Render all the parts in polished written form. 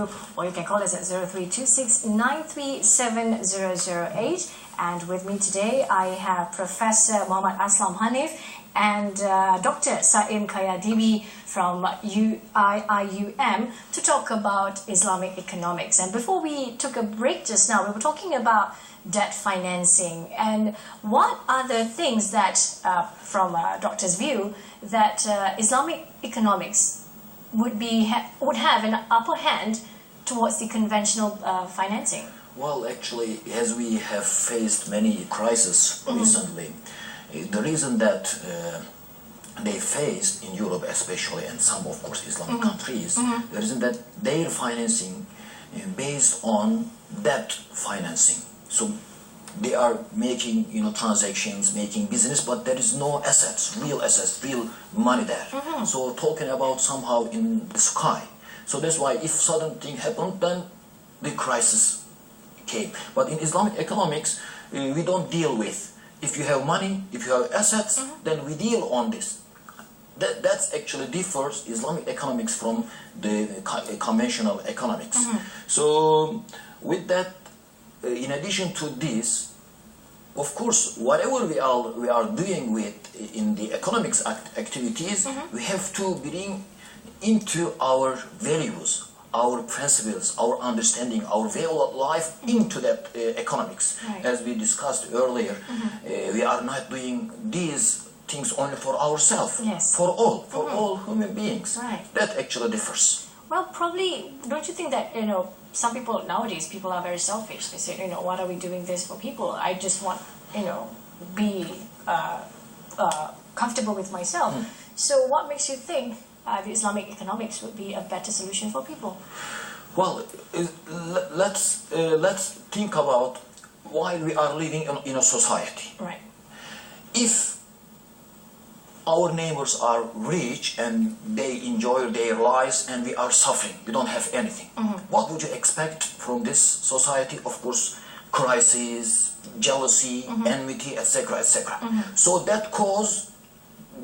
or you can call us at 0326937008. And with me today, I have Professor Muhammad Aslam Hanif and Doç.Dr.Saim KAYADİBİ from IIUM to talk about Islamic economics. And before we took a break just now, we were talking about debt financing and what are the things that, from a doctor's view, that Islamic economics would have an upper hand towards the conventional financing. Well, actually, as we have faced many crises recently, the reason that they faced in Europe especially, and some of course Islamic countries, the reason that their financing based on debt financing. So they are making transactions, making business, but there is no assets, real money there. So talking about somehow in the sky. So that's why if sudden thing happened, then the crisis came. But in Islamic economics, we don't deal with if you have money, if you have assets, then we deal on this. That's actually differs Islamic economics from the conventional economics. So with that, in addition to this, of course, whatever we are doing with in the economics activities, we have to bring into our values, our principles, our understanding, our way of life into that economics. Right. As we discussed earlier, we are not doing these things only for ourselves, for all human beings. Right. That actually differs. Well, probably, don't you think that, some people nowadays, people are very selfish. They say, what are we doing this for people? I just want, be comfortable with myself. So what makes you think the Islamic economics would be a better solution for people? Well, let's think about why we are living in a society. Right. If our neighbors are rich and they enjoy their lives and we are suffering, we don't have anything, what would you expect from this society? Of course, crisis, jealousy, enmity, etc., etc. So that cause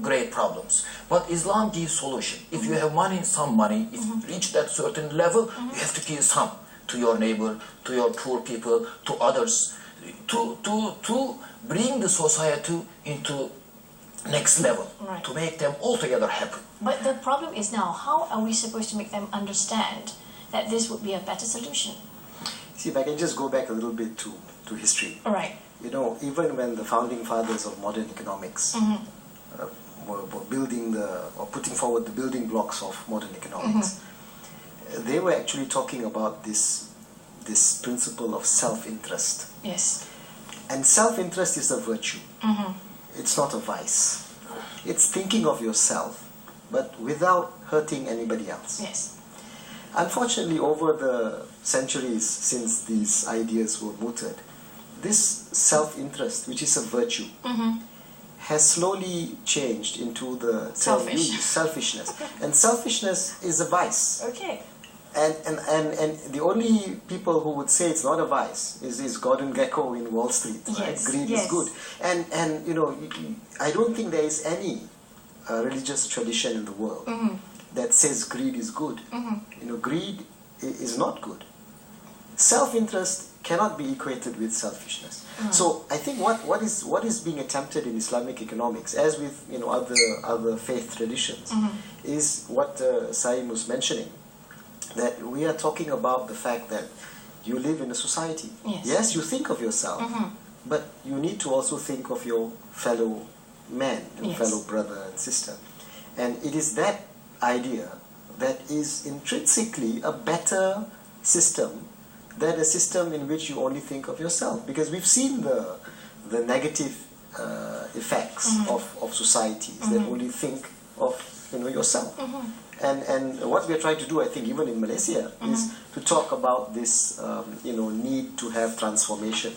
great problems. But Islam gives solution. If you have money, some money, if you reach that certain level, you have to give some to your neighbor, to your poor people, to others, to bring the society into next level, to make them altogether happy. But the problem is now, how are we supposed to make them understand that this would be a better solution? See, if I can just go back a little bit to history. Right. Even when the founding fathers of modern economics were building putting forward the building blocks of modern economics, they were actually talking about this principle of self-interest. Yes. And self-interest is a virtue. It's not a vice. It's thinking of yourself, but without hurting anybody else. Yes. Unfortunately, over the centuries since these ideas were mooted, this self-interest, which is a virtue, has slowly changed into the selfishness. And selfishness is a vice. Okay. And the only people who would say it's not a vice is Gordon Gekko in Wall Street. Right? Yes. Greed is good. And I don't think there is any religious tradition in the world that says greed is good. Greed is not good. Self-interest cannot be equated with selfishness. So I think what is being attempted in Islamic economics, as with other faith traditions, is what Saim was mentioning. That we are talking about the fact that you live in a society. Yes, you think of yourself, but you need to also think of your fellow man, your fellow brother and sister. And it is that idea that is intrinsically a better system than a system in which you only think of yourself. Because we've seen the negative effects of societies that only think of yourself. And what we are trying to do, I think, even in Malaysia, is to talk about this, need to have transformation.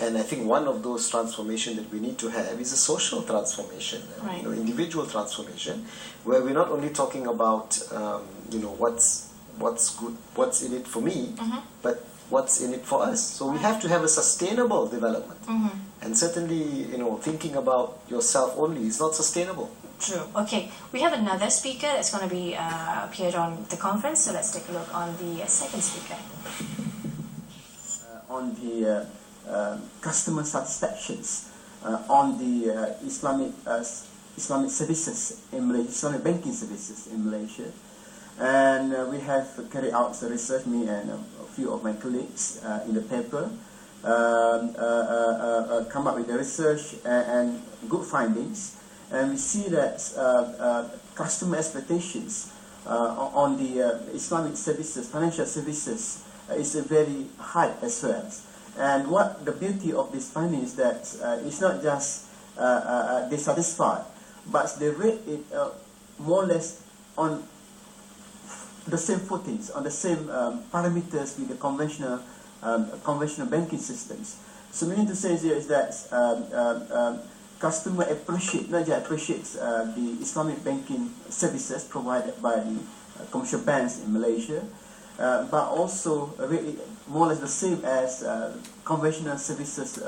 And I think one of those transformation that we need to have is a social transformation, individual transformation, where we're not only talking about, what's good, what's in it for me, but what's in it for us. So we have to have a sustainable development. And certainly, thinking about yourself only is not sustainable. True. Okay, we have another speaker that's going to be appeared on the conference, so let's take a look on the second speaker. On the customer satisfactions on the Islamic services in Malaysia, Islamic banking services in Malaysia, and we have carried out the research, me and a few of my colleagues in the paper, come up with the research and good findings, and we see that customer expectations on the Islamic services, financial services, is very high as well. And what the beauty of this finding is that it's not just they satisfy, but they rate it more or less on the same footings, on the same parameters with the conventional banking systems. So meaning to say here is that customer appreciate, not just appreciates the Islamic banking services provided by the commercial banks in Malaysia, but also really more or less the same as conventional services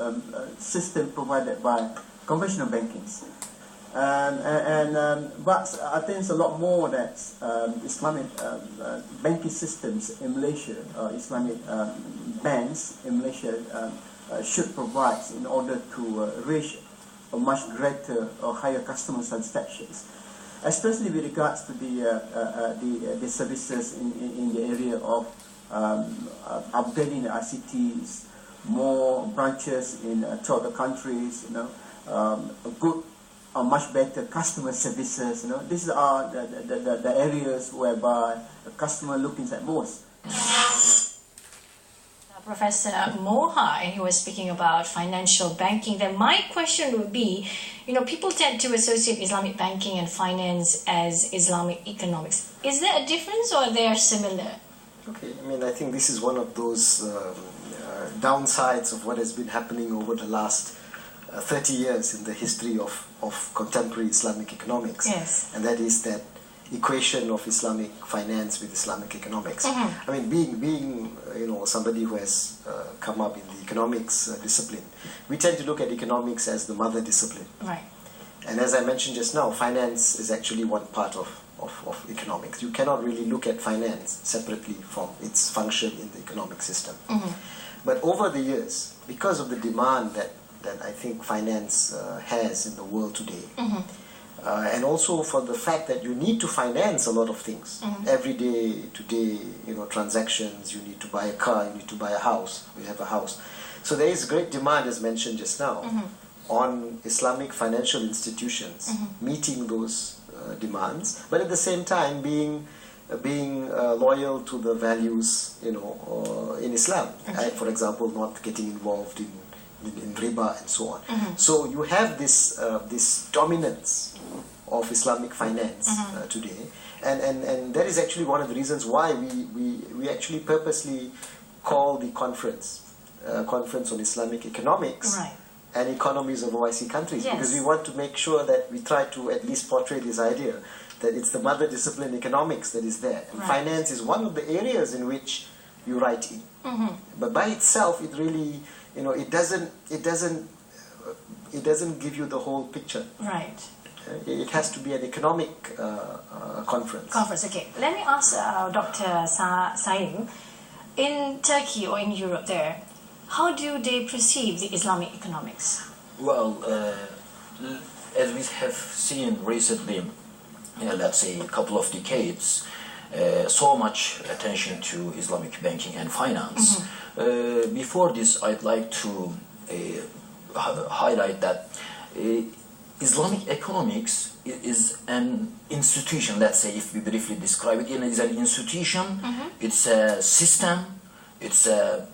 system provided by conventional bankings. But I think it's a lot more that Islamic banking systems in Malaysia, Islamic banks in Malaysia should provide in order to reach a much greater or higher customer satisfactions, especially with regards to the services in the area of upgrading the ICTs, more branches in throughout the countries, a good or much better customer services. These are the areas whereby the customer looking at most. Professor Moha, and he was speaking about financial banking. Then my question would be, people tend to associate Islamic banking and finance as Islamic economics. Is there a difference or they are similar? Okay, I think this is one of those downsides of what has been happening over the last 30 years in the history of contemporary Islamic economics. Yes. And that is that equation of Islamic finance with Islamic economics. Being somebody who has come up in the economics discipline, we tend to look at economics as the mother discipline. Right. And as I mentioned just now, finance is actually one part of economics. You cannot really look at finance separately from its function in the economic system. But over the years, because of the demand that I think finance has in the world today, and also for the fact that you need to finance a lot of things every day, today, transactions, you need to buy a car, you need to buy a house, we have a house. So there is great demand, as mentioned just now, on Islamic financial institutions meeting those demands, but at the same time being loyal to the values in Islam. For example, not getting involved in riba and so on. So you have this dominance of Islamic finance today, and that is actually one of the reasons why we actually purposely call the conference on Islamic economics. Right. And economies of OIC countries, Yes. because we want to make sure that we try to at least portray this idea that it's the mother discipline economics that is there. And Right. finance is one of the areas in which you write in. But by itself, it really, it doesn't give you the whole picture. Right. It has to be an economic conference. Okay. Let me ask Dr.Saim, in Turkey or in Europe there, how do they perceive the Islamic economics? Well, as we have seen recently, let's say a couple of decades, so much attention to Islamic banking and finance. Before this, I'd like to highlight that Islamic economics is an institution. Let's say, if we briefly describe it, it is an institution, it's a system, it's a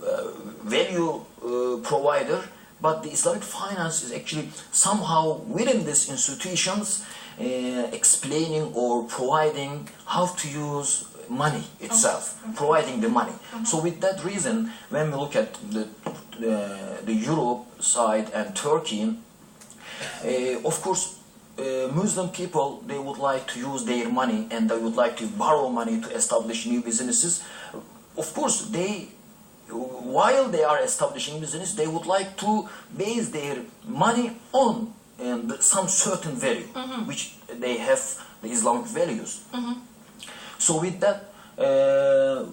value provider, but the Islamic finance is actually somehow within these institutions explaining or providing how to use money itself, providing the money. So with that reason, when we look at the Europe side and Turkey, of course, Muslim people, they would like to use their money and they would like to borrow money to establish new businesses. Of course, while they are establishing business, they would like to base their money on and some certain value, which they have the Islamic values. So with that,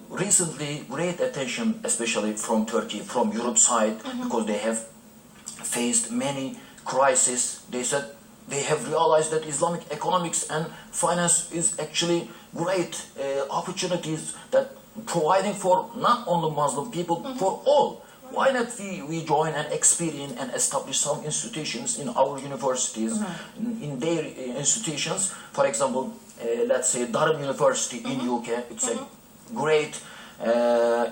recently great attention, especially from Turkey, from Europe side, because they have faced many crises. They said they have realized that Islamic economics and finance is actually great opportunities that providing for not only Muslim people, for all. Why not we join and experience and establish some institutions in our universities, in their institutions. For example, let's say Durham University in UK, it's a great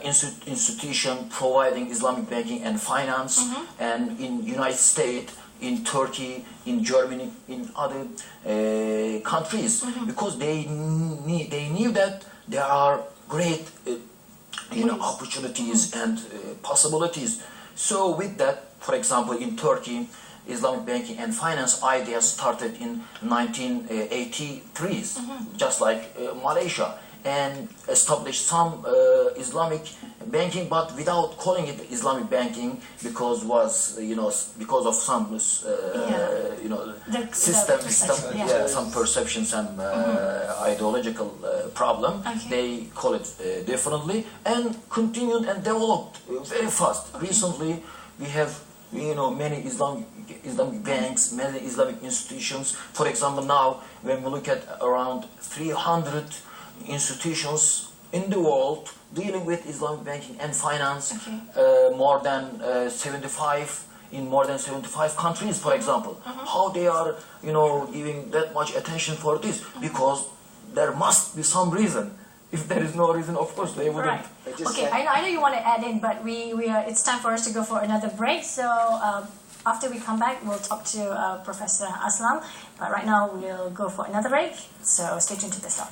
institution providing Islamic banking and finance, and in United States, in Turkey, in Germany, in other countries, because they knew that there are great opportunities and possibilities. So with that, for example, in Turkey, Islamic banking and finance idea started in 1983s, just like Malaysia, and established some Islamic banking, but without calling it Islamic banking, because because of some some perceptions and ideological problem. They call it differently, and continued and developed very fast. Recently, we have many Islamic banks, many Islamic institutions. For example, now when we look at around 300 institutions in the world dealing with Islamic banking and finance, more than 75 in more than 75 countries, for example. How they are, giving that much attention for this? Because there must be some reason. If there is no reason, of course they wouldn't. Right. Okay, I know you want to add in, but it's time for us to go for another break. So after we come back, we'll talk to Professor Aslam. But right now, we'll go for another break. So stay tuned to the start.